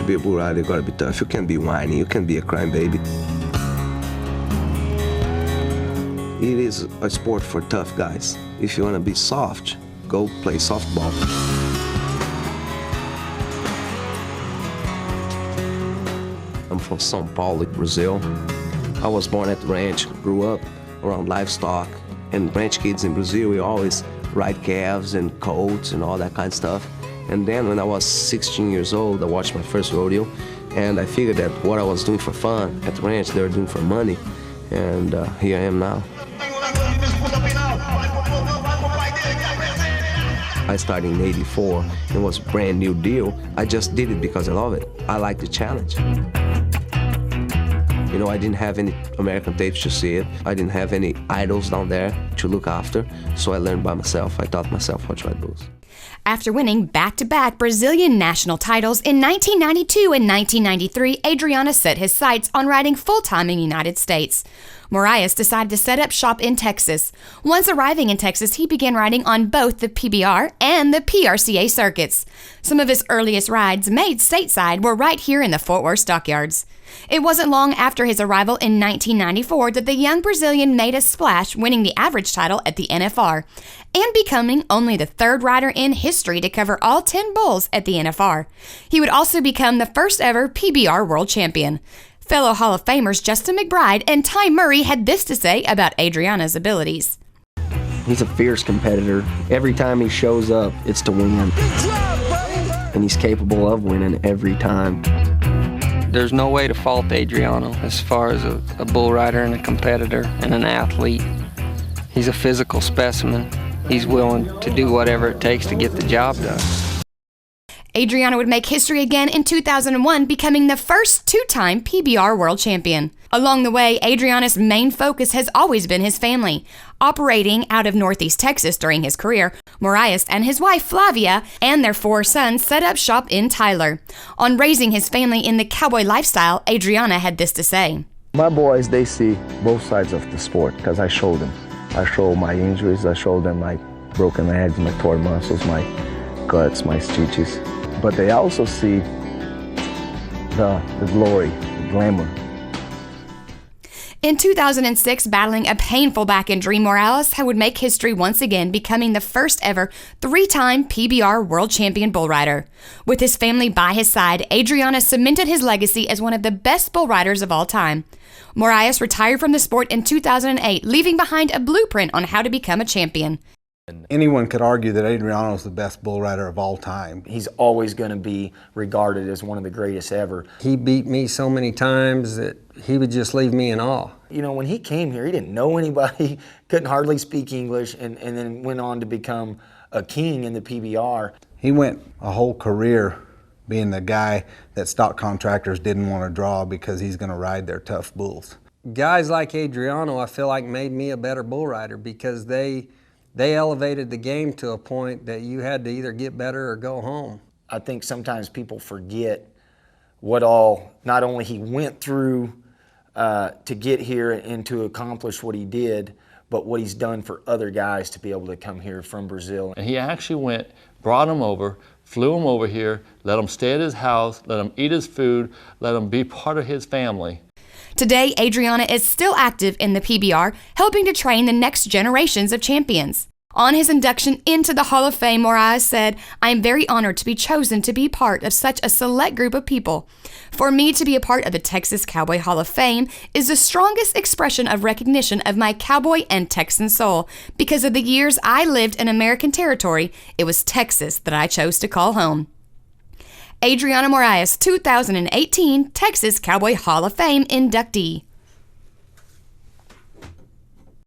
To be a bull rider, you gotta be tough. You can't be whiny, you can't be a crying baby. It is a sport for tough guys. If you wanna be soft, go play softball. I'm from São Paulo, Brazil. I was born at the ranch, grew up around livestock, and ranch kids in Brazil, we always ride calves and colts and all that kind of stuff. And then when I was 16 years old, I watched my first rodeo, and I figured that what I was doing for fun at the ranch, they were doing for money, and here I am now. I started in '84. It was a brand new deal. I just did it because I love it. I like the challenge. You know, I didn't have any American tapes to see it. I didn't have any idols down there to look after, so I learned by myself. I taught myself how to ride bulls. After winning back-to-back Brazilian national titles in 1992 and 1993, Adriano set his sights on riding full-time in the United States. Moraes decided to set up shop in Texas. Once arriving in Texas, he began riding on both the PBR and the PRCA circuits. Some of his earliest rides made stateside were right here in the Fort Worth stockyards. It wasn't long after his arrival in 1994 that the young Brazilian made a splash, winning the average title at the NFR and becoming only the third rider in history to cover all 10 bulls at the NFR. He would also become the first ever PBR world champion. Fellow Hall of Famers Justin McBride and Ty Murray had this to say about Adriano's abilities. He's a fierce competitor. Every time he shows up, it's to win. And he's capable of winning every time. There's no way to fault Adriano as far as a bull rider and a competitor and an athlete. He's a physical specimen. He's willing to do whatever it takes to get the job done. Adriano would make history again in 2001, becoming the first two-time PBR world champion. Along the way, Adriano's main focus has always been his family. Operating out of Northeast Texas during his career, Moraes and his wife Flavia and their 4 sons set up shop in Tyler. On raising his family in the cowboy lifestyle, Adriano had this to say. My boys, they see both sides of the sport because I show them. I show my injuries, I show them my broken legs, my torn muscles, my cuts, my stitches. But they also see the glory, the glamour. In 2006, battling a painful back injury, Moraes would make history once again, becoming the first ever 3-time PBR world champion bull rider. With his family by his side, Adriano cemented his legacy as one of the best bull riders of all time. Moraes retired from the sport in 2008, leaving behind a blueprint on how to become a champion. Anyone could argue that Adriano is the best bull rider of all time. He's always going to be regarded as one of the greatest ever. He beat me so many times that he would just leave me in awe. You know, when he came here, he didn't know anybody, couldn't hardly speak English, and then went on to become a king in the PBR. He went a whole career being the guy that stock contractors didn't want to draw because he's going to ride their tough bulls. Guys like Adriano, I feel like, made me a better bull rider because they elevated the game to a point that you had to either get better or go home. I think sometimes people forget what all, not only he went through to get here and to accomplish what he did, but what he's done for other guys to be able to come here from Brazil. And he actually went, brought him over, flew him over here, let him stay at his house, let him eat his food, let him be part of his family. Today, Adriano is still active in the PBR, helping to train the next generations of champions. On his induction into the Hall of Fame, Moraes said, "I am very honored to be chosen to be part of such a select group of people. For me to be a part of the Texas Cowboy Hall of Fame is the strongest expression of recognition of my cowboy and Texan soul. Because of the years I lived in American territory, it was Texas that I chose to call home." Adriano Moraes, 2018 Texas Cowboy Hall of Fame inductee.